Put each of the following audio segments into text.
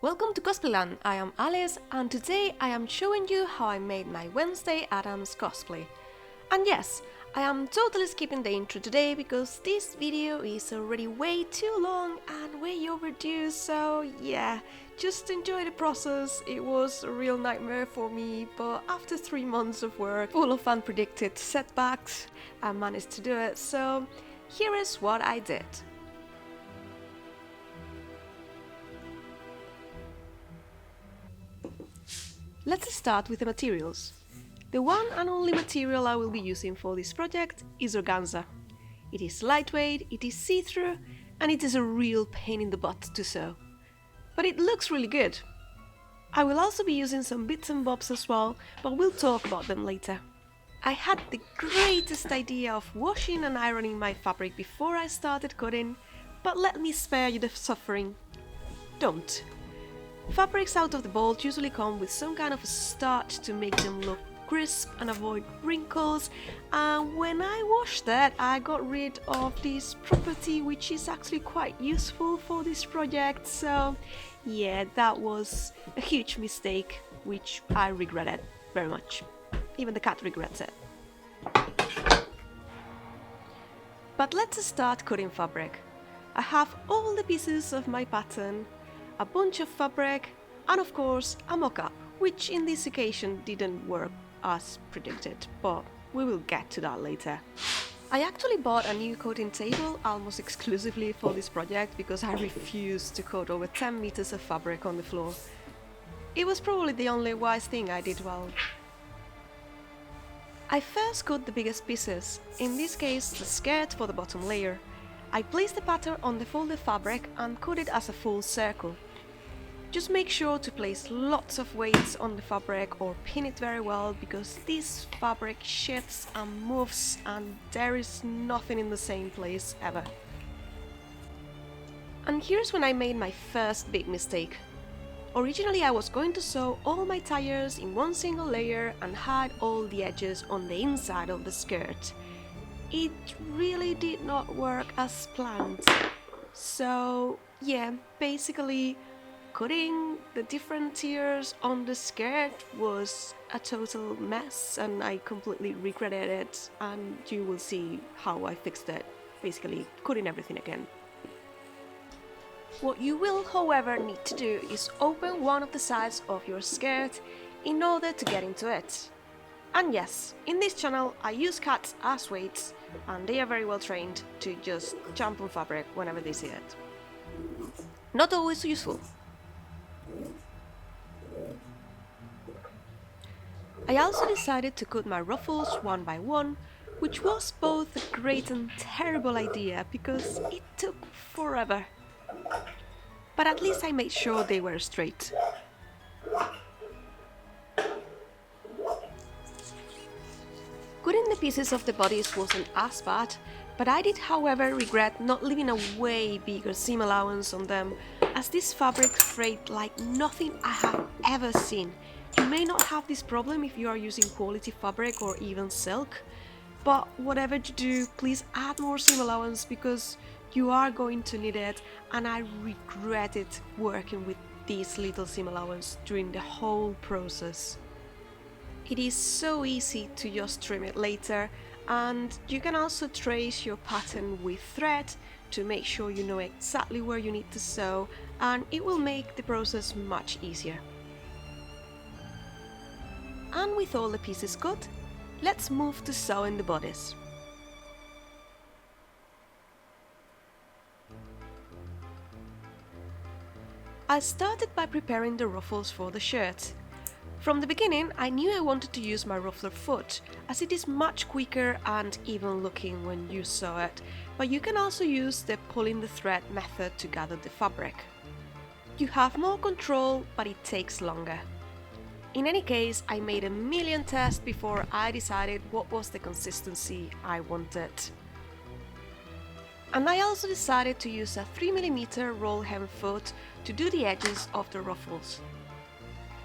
Welcome to Cosplayland, I am Alice and today I am showing you how I made my Wednesday Addams cosplay. And yes, I am totally skipping the intro today because this video is already way too long and way overdue, so yeah, just enjoy the process. It was a real nightmare for me, but after 3 months of work, full of unpredicted setbacks, I managed to do it, so here is what I did. Let's start with the materials. The one and only material I will be using for this project is organza. It is lightweight, it is see-through, and it is a real pain in the butt to sew. But it looks really good. I will also be using some bits and bobs as well, but we'll talk about them later. I had the greatest idea of washing and ironing my fabric before I started cutting, but let me spare you the suffering. Don't. Fabrics out of the bolt usually come with some kind of a starch to make them look crisp and avoid wrinkles, and when I washed that I got rid of this property which is actually quite useful for this project, so yeah, that was a huge mistake which I regretted very much. Even the cat regrets it. But let's start cutting fabric. I have all the pieces of my pattern, a bunch of fabric, and of course a mock-up, which in this occasion didn't work as predicted, but we will get to that later. I actually bought a new coating table almost exclusively for this project because I refused to coat over 10 meters of fabric on the floor. It was probably the only wise thing I did well. I first cut the biggest pieces, in this case the skirt for the bottom layer. I placed the pattern on the folded fabric and cut it as a full circle. Just make sure to place lots of weights on the fabric or pin it very well because this fabric shifts and moves and there is nothing in the same place ever. And here's when I made my first big mistake. Originally I was going to sew all my tires in one single layer and hide all the edges on the inside of the skirt. It really did not work as planned. So yeah, basically cutting the different tiers on the skirt was a total mess and I completely regretted it, and you will see how I fixed it, basically cutting everything again. What you will however need to do is open one of the sides of your skirt in order to get into it. And yes, in this channel I use cats as weights and they are very well trained to just jump on fabric whenever they see it. Not always useful. I also decided to cut my ruffles one by one, which was both a great and terrible idea because it took forever. But at least I made sure they were straight. Cutting the pieces of the bodice wasn't as bad, but I did however regret not leaving a way bigger seam allowance on them, as this fabric frayed like nothing I have ever seen. You may not have this problem if you are using quality fabric or even silk, but whatever you do, please add more seam allowance because you are going to need it, and I regretted working with this little seam allowance during the whole process. It is so easy to just trim it later, and you can also trace your pattern with thread to make sure you know exactly where you need to sew, and it will make the process much easier. And with all the pieces cut, let's move to sewing the bodice. I started by preparing the ruffles for the shirt. From the beginning, I knew I wanted to use my ruffler foot, as it is much quicker and even looking when you sew it, but you can also use the pulling the thread method to gather the fabric. You have more control, but it takes longer. In any case, I made a million tests before I decided what was the consistency I wanted. And I also decided to use a 3mm roll hem foot to do the edges of the ruffles.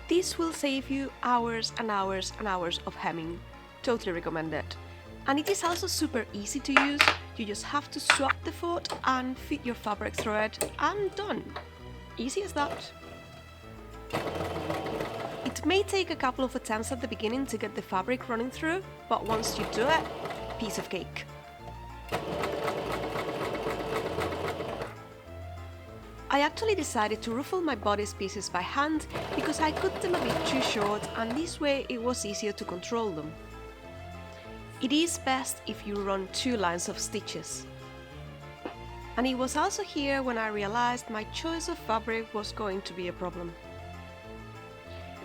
This will save you hours and hours and hours of hemming. Totally recommended. And it is also super easy to use. You just have to swap the foot and fit your fabric through it and done. Easy as that. It may take a couple of attempts at the beginning to get the fabric running through, but once you do it, piece of cake. I actually decided to ruffle my bodice pieces by hand because I cut them a bit too short, and this way it was easier to control them. It is best if you run 2 lines of stitches. And it was also here when I realized my choice of fabric was going to be a problem.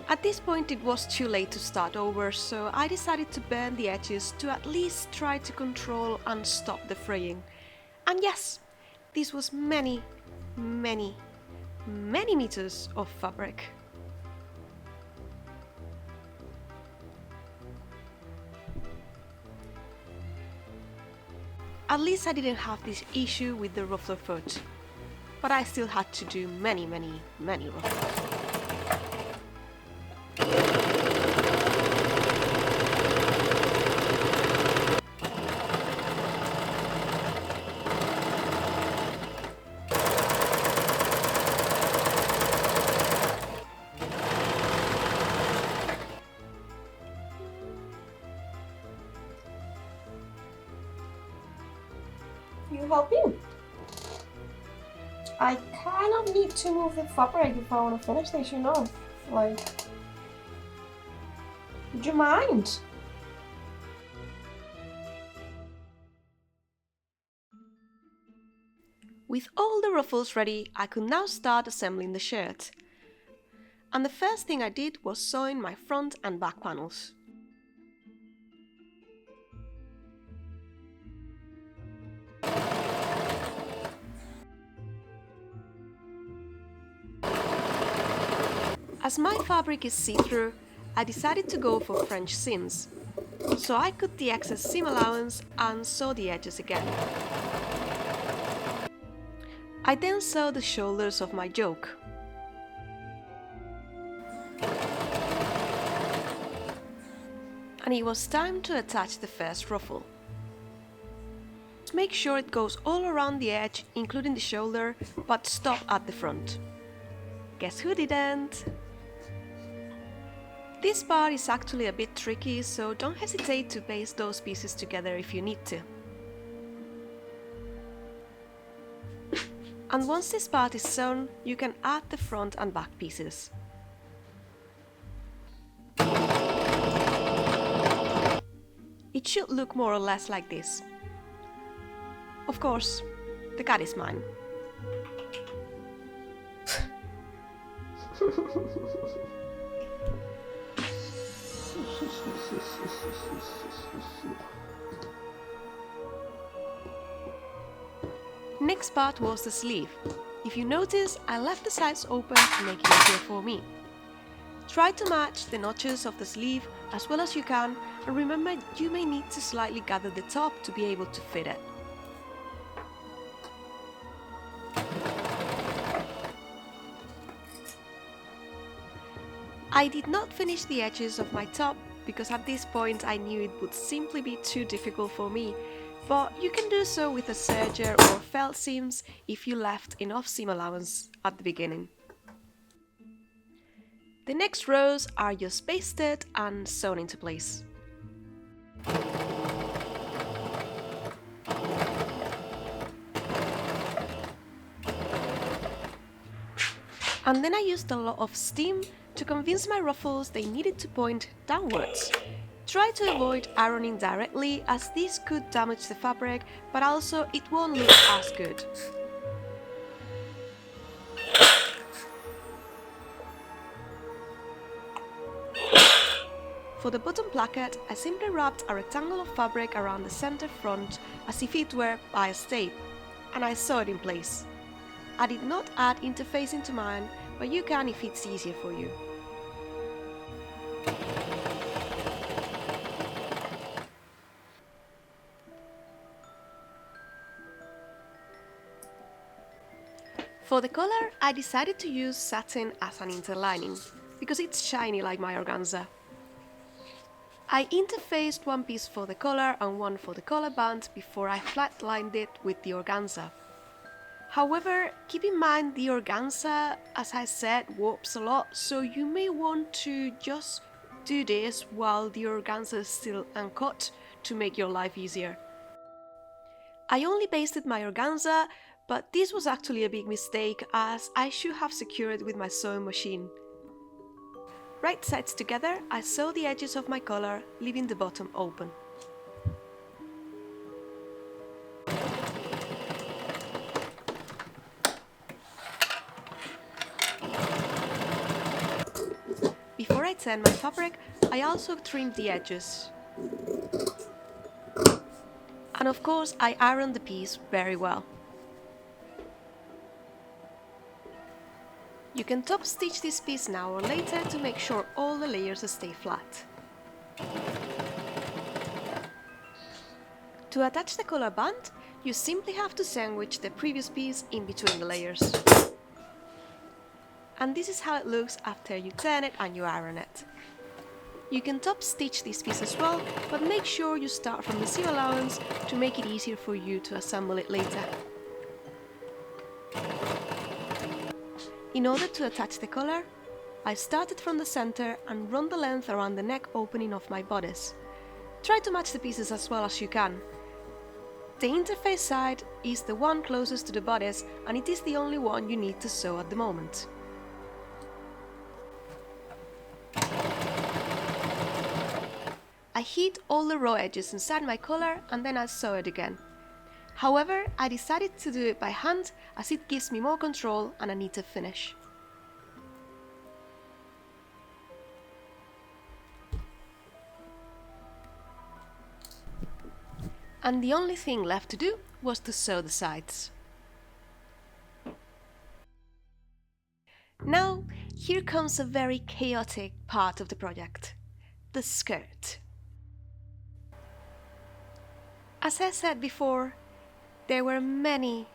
At this point it was too late to start over, so I decided to burn the edges to at least try to control and stop the fraying. And yes, this was many meters of fabric. At least I didn't have this issue with the ruffler foot, but I still had to do many ruffles. You helping? I kind of need to move the fabric if I want to finish this, you know. Like, would you mind? With all the ruffles ready, I could now start assembling the shirt. And the first thing I did was sewing my front and back panels. As my fabric is see-through, I decided to go for French seams, so I cut the excess seam allowance and sew the edges again. I then sewed the shoulders of my yoke. And it was time to attach the first ruffle. Make sure it goes all around the edge, including the shoulder, but stop at the front. Guess who didn't? This part is actually a bit tricky, so don't hesitate to paste those pieces together if you need to. And once this part is sewn, you can add the front and back pieces. It should look more or less like this. Of course, the cat is mine. Next part was the sleeve. If you notice, I left the sides open to make it easier for me. Try to match the notches of the sleeve as well as you can, and remember you may need to slightly gather the top to be able to fit it. I did not finish the edges of my top because at this point I knew it would simply be too difficult for me, but you can do so with a serger or felt seams if you left enough seam allowance at the beginning. The next rows are just pasted and sewn into place. And then I used a lot of steam to convince my ruffles they needed to point downwards. Try to avoid ironing directly, as this could damage the fabric, but also it won't look as good. For the bottom placket, I simply wrapped a rectangle of fabric around the center front as if it were bias tape, and I sewed it in place. I did not add interfacing to mine, but you can if it's easier for you. For the collar, I decided to use satin as an interlining, because it's shiny like my organza. I interfaced one piece for the collar and one for the collar band before I flatlined it with the organza. However, keep in mind the organza, as I said, warps a lot, so you may want to just do this while the organza is still uncut to make your life easier. I only basted my organza, but this was actually a big mistake as I should have secured it with my sewing machine. Right sides together, I sew the edges of my collar, leaving the bottom open. Before I tan my fabric, I also trimmed the edges. And of course, I ironed the piece very well. You can top stitch this piece now or later to make sure all the layers stay flat. To attach the collar band, you simply have to sandwich the previous piece in between the layers. And this is how it looks after you tan it and you iron it. You can top stitch this piece as well, but make sure you start from the seam allowance to make it easier for you to assemble it later. In order to attach the collar, I started from the center and run the length around the neck opening of my bodice. Try to match the pieces as well as you can. The interface side is the one closest to the bodice and it is the only one you need to sew at the moment. I hid all the raw edges inside my collar and then I sew it again. However, I decided to do it by hand as it gives me more control and a neater finish. And the only thing left to do was to sew the sides. Now, here comes a very chaotic part of the project, the skirt. As I said before, there were many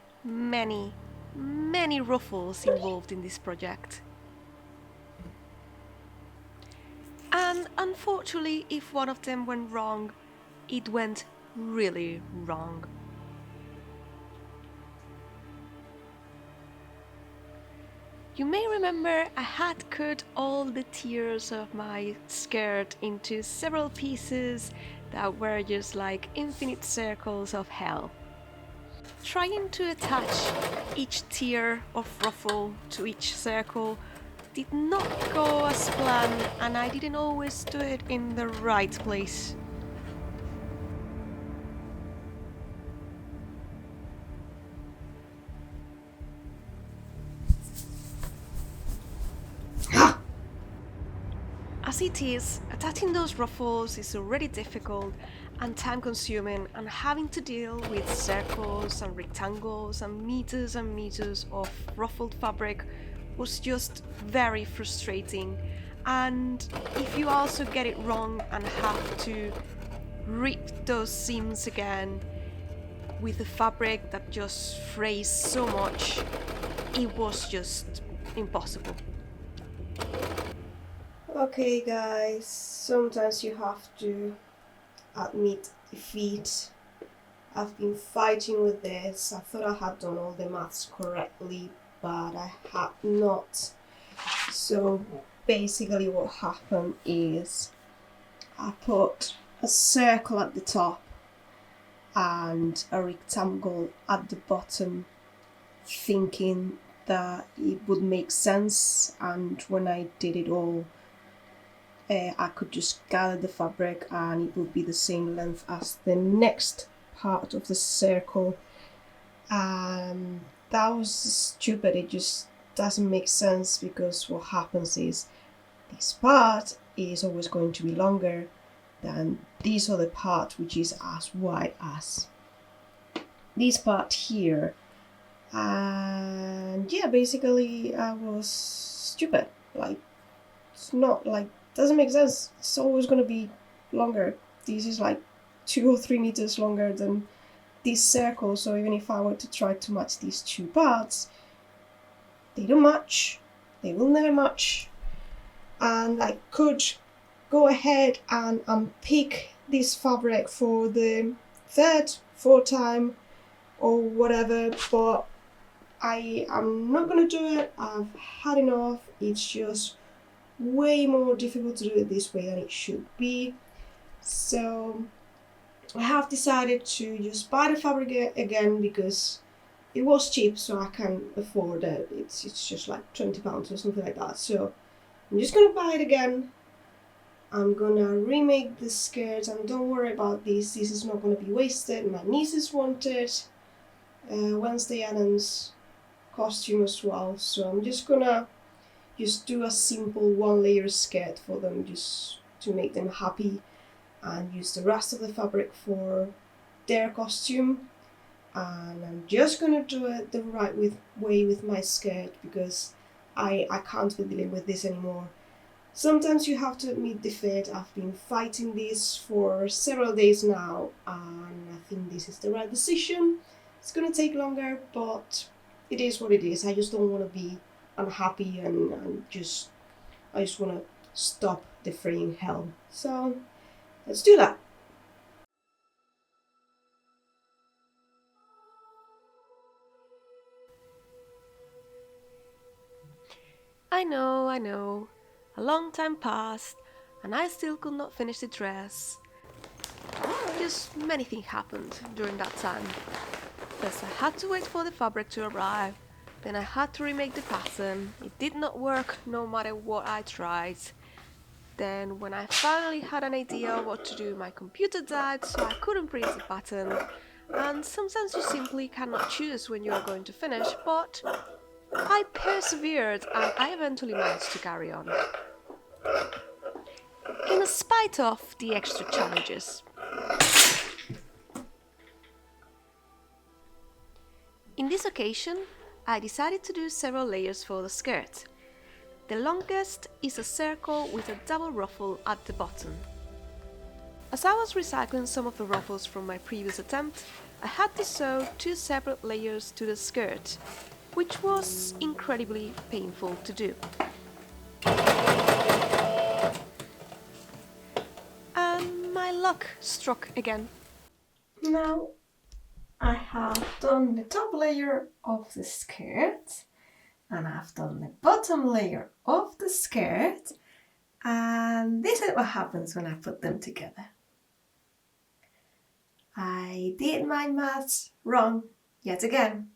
ruffles involved in this project. And unfortunately, if one of them went wrong, it went really wrong. You may remember I had cut all the tiers of my skirt into several pieces that were just like infinite circles of hell. Trying to attach each tier of ruffle to each circle did not go as planned and I didn't always do it in the right place. As it is, attaching those ruffles is already difficult and time consuming, and having to deal with circles and rectangles and meters of ruffled fabric was just very frustrating. And if you also get it wrong and have to rip those seams again with the fabric that just frays so much, it was just impossible. Okay guys, sometimes you have to admit defeat. I've been fighting with this. I thought I had done all the maths correctly, but I had not. So basically what happened is I put a circle at the top and a rectangle at the bottom, thinking that it would make sense, and when I did it all, I could just gather the fabric and it would be the same length as the next part of the circle. That was stupid. It just doesn't make sense, because what happens is this part is always going to be longer than this other part, which is as wide as this part here. And yeah, basically I was stupid. Like, it's not like, doesn't make sense. It's always going to be longer. This is like 2 or 3 meters longer than this circle, so even if I were to try to match these two parts, they don't match. They will never match. And I could go ahead and unpick this fabric for the 3rd, 4th time or whatever, but I'm not gonna do it. I've had enough. It's just way more difficult to do it this way than it should be. So I have decided to just buy the fabric again because it was cheap, so I can afford it. It's just like £20 or something like that. So I'm just gonna buy it again. I'm gonna remake the skirt, and don't worry about this. This is not gonna be wasted. My nieces wanted Wednesday Addams costume as well, so I'm just gonna do a simple one-layer skirt for them, just to make them happy, and use the rest of the fabric for their costume. And I'm just gonna do it the right way with my skirt because I can't be dealing with this anymore. Sometimes you have to admit defeat. I've been fighting this for several days now, and I think this is the right decision. It's gonna take longer, but it is what it is. I just don't want to be unhappy, and I just want to stop the freaking hell. So let's do that. I know. A long time passed, and I still could not finish the dress. Just many things happened during that time. First I had to wait for the fabric to arrive, then I had to remake the pattern. It did not work no matter what I tried. Then when I finally had an idea what to do, my computer died, so I couldn't print the pattern. And sometimes you simply cannot choose when you are going to finish, but I persevered and I eventually managed to carry on. In spite of the extra challenges. In this occasion, I decided to do several layers for the skirt. The longest is a circle with a double ruffle at the bottom. As I was recycling some of the ruffles from my previous attempt, I had to sew 2 separate layers to the skirt, which was incredibly painful to do. And my luck struck again. Now I have done the top layer of the skirt, and I've done the bottom layer of the skirt, and this is what happens when I put them together. I did my maths wrong yet again,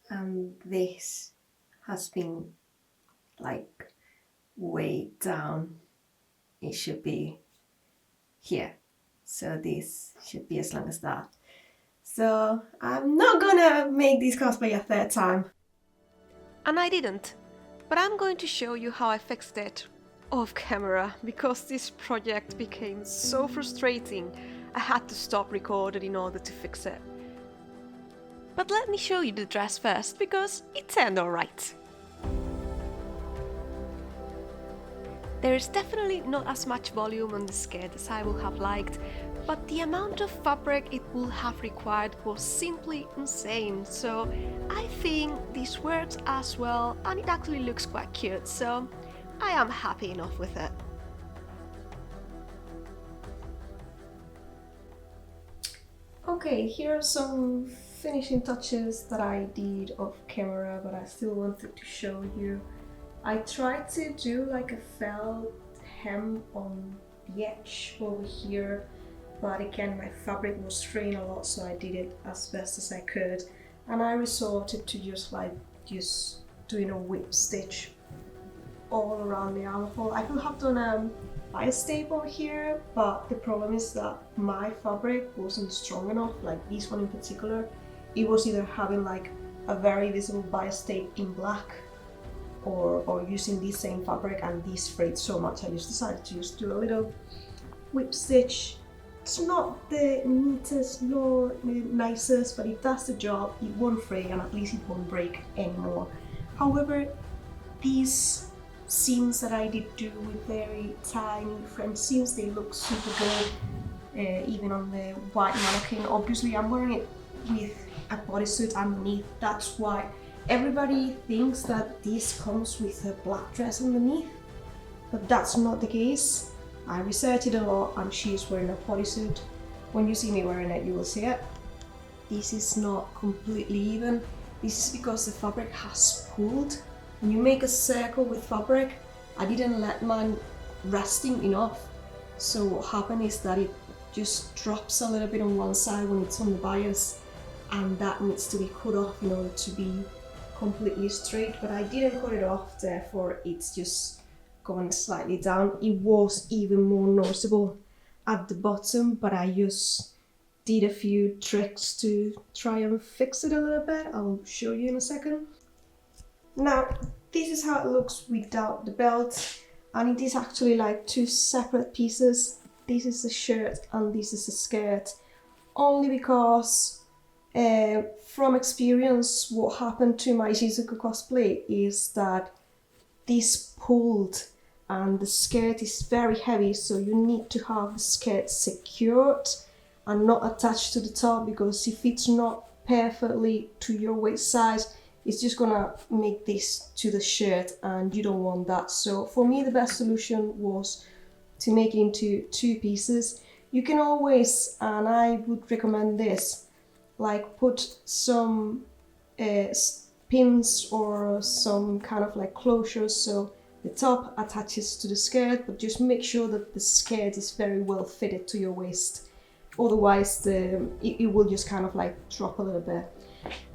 and this has been like way down. It should be here, so this should be as long as that. So I'm not gonna make this cosplay a third time. And I didn't, but I'm going to show you how I fixed it off camera, because this project became so frustrating I had to stop recording in order to fix it. But let me show you the dress first, because it turned alright. There is definitely not as much volume on the skirt as I would have liked, but the amount of fabric it would have required was simply insane, so I think this works as well, and it actually looks quite cute, so I am happy enough with it. Okay, here are some finishing touches that I did off camera, but I still wanted to show you. I tried to do like a felt hem on the edge over here, but again my fabric was fraying a lot, so I did it as best as I could, and I resorted to just doing a whip stitch all around the armhole. I could have done a bias tape over here, but the problem is that my fabric wasn't strong enough, like this one in particular. It was either having like a very visible bias tape in black, or using this same fabric, and this frayed so much I just decided to just do a little whip stitch. It's not the neatest nor the nicest, but it does the job. It won't fray, and at least it won't break anymore. However, these seams that I did do with very tiny French seams, they look super good, even on the white mannequin. Obviously I'm wearing it with a bodysuit underneath, that's why everybody thinks that this comes with a black dress underneath, but that's not the case. I researched it a lot, and she's wearing a bodysuit. When you see me wearing it, you will see it. This is not completely even. This is because the fabric has pulled. When you make a circle with fabric, I didn't let mine resting enough. So what happened is that it just drops a little bit on one side when it's on the bias, and that needs to be cut off in order to be completely straight, but I didn't cut it off, therefore it's just gone slightly down. It was even more noticeable at the bottom, but I just did a few tricks to try and fix it a little bit. I'll show you in a second. Now, this is how it looks without the belt, and it is actually like two separate pieces. This is the shirt and this is the skirt, only because from experience, what happened to my Shizuku cosplay is that this pulled and the skirt is very heavy, so you need to have the skirt secured and not attached to the top, because if it's not perfectly to your waist size, it's just gonna make this to the shirt and you don't want that. So for me, the best solution was to make it into two pieces. You can always, and I would recommend this, like put some pins or some kind of like closures so the top attaches to the skirt, but just make sure that the skirt is very well fitted to your waist. Otherwise it will just kind of like drop a little bit.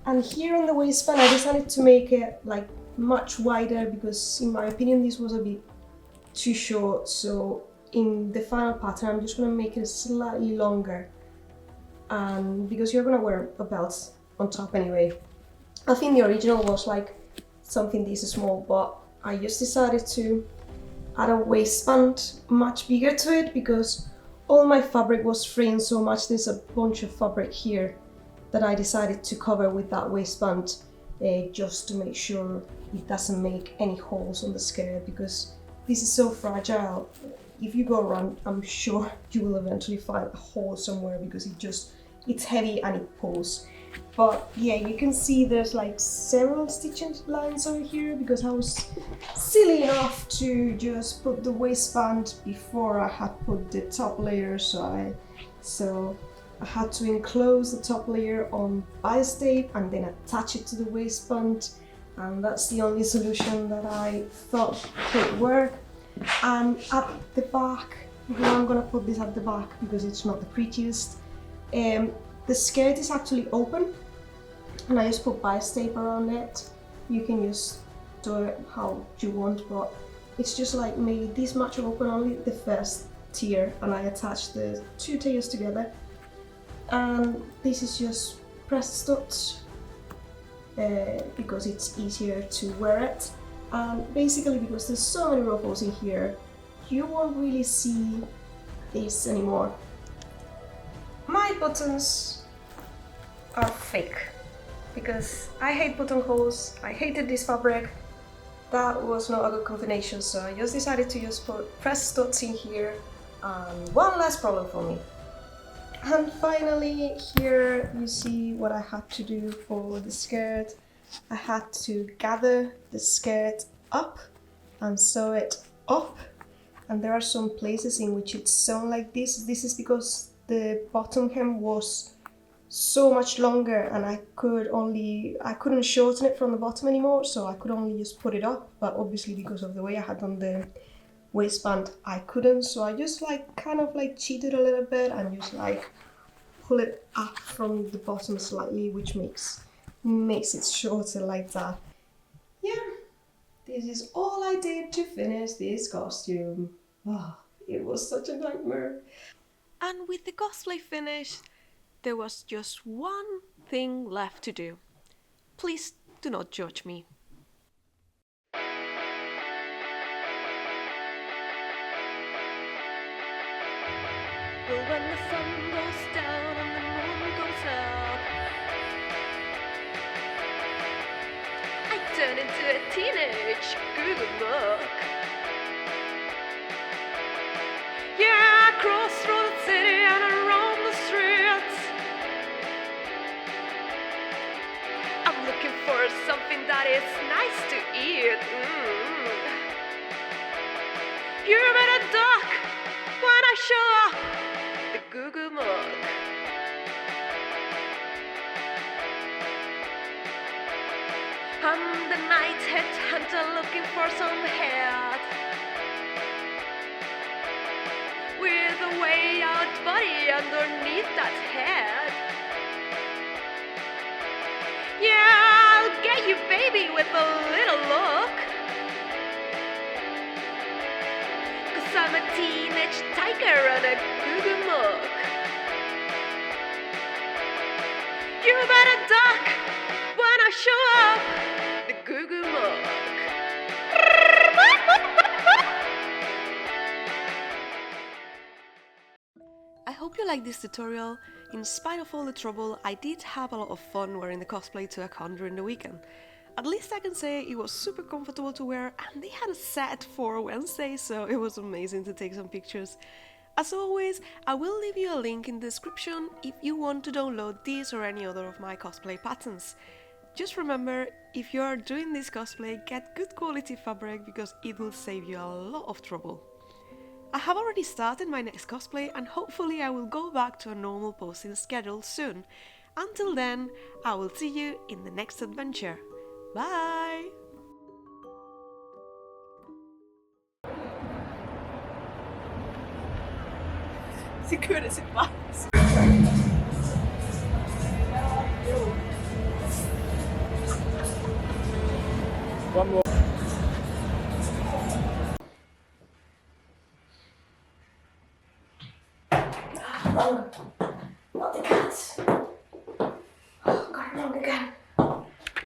And here on the waistband I decided to make it like much wider, because in my opinion this was a bit too short. So in the final pattern I'm just going to make it slightly longer, and because you're gonna wear a belt on top anyway. I think the original was like something this small, but I just decided to add a waistband much bigger to it, because all my fabric was fraying so much. There's a bunch of fabric here that I decided to cover with that waistband, just to make sure it doesn't make any holes on the skirt, because this is so fragile. If you go around, I'm sure you will eventually find a hole somewhere, because it's heavy and it pulls. But yeah, you can see there's like several stitching lines over here, because I was silly enough to just put the waistband before I had put the top layer, so I had to enclose the top layer on bias tape and then attach it to the waistband, and that's the only solution that I thought could work. And at the back, now I'm gonna put this at the back because it's not the prettiest. The skirt is actually open, and I just put bias tape around it. You can just do it how you want, but it's just like made this much open, only the first tier, and I attached the two tiers together. And this is just pressed studs, because it's easier to wear it. And basically, because there's so many ruffles in here, you won't really see this anymore. My buttons are fake, because I hate buttonholes, I hated this fabric. That was not a good combination, so I just decided to just put pressed studs in here, and one less problem for me. And finally, here you see what I had to do for the skirt. I had to gather the skirt up and sew it up, and there are some places in which it's sewn like this. This is because the bottom hem was so much longer, and I couldn't shorten it from the bottom anymore, so I could only just put it up. But obviously, because of the way I had done the waistband, I couldn't, so I just like kind of like cheated a little bit and just like pull it up from the bottom slightly, which makes it shorter like that. Yeah, this is all I did to finish this costume. Oh, it was such a nightmare. And with the cosplay finished, there was just one thing left to do. Please do not judge me. Well, when the sun goes down and the moon comes up, I turn into a teenage Google book. Yeah, I cross through the city and I roam the streets. I'm looking for something that is nice to eat. You better duck when I show up. The Google mug. a night headhunter looking for some head with a way out body underneath that head. Yeah, I'll get you, baby, with a little look. 'Cause I'm a teenage tiger and a goo-goo muck. You better duck when I show up, the goo-goo muck. I hope you liked this tutorial. In spite of all the trouble, I did have a lot of fun wearing the cosplay to a con during the weekend. At least I can say it was super comfortable to wear, and they had a set for Wednesday, so it was amazing to take some pictures. As always, I will leave you a link in the description if you want to download this or any other of my cosplay patterns. Just remember, if you are doing this cosplay, get good quality fabric because it will save you a lot of trouble. I have already started my next cosplay and hopefully I will go back to a normal posting schedule soon. Until then, I will see you in the next adventure. Bye! Sicuro si fa. One more. Not the cats. Oh, got it wrong again.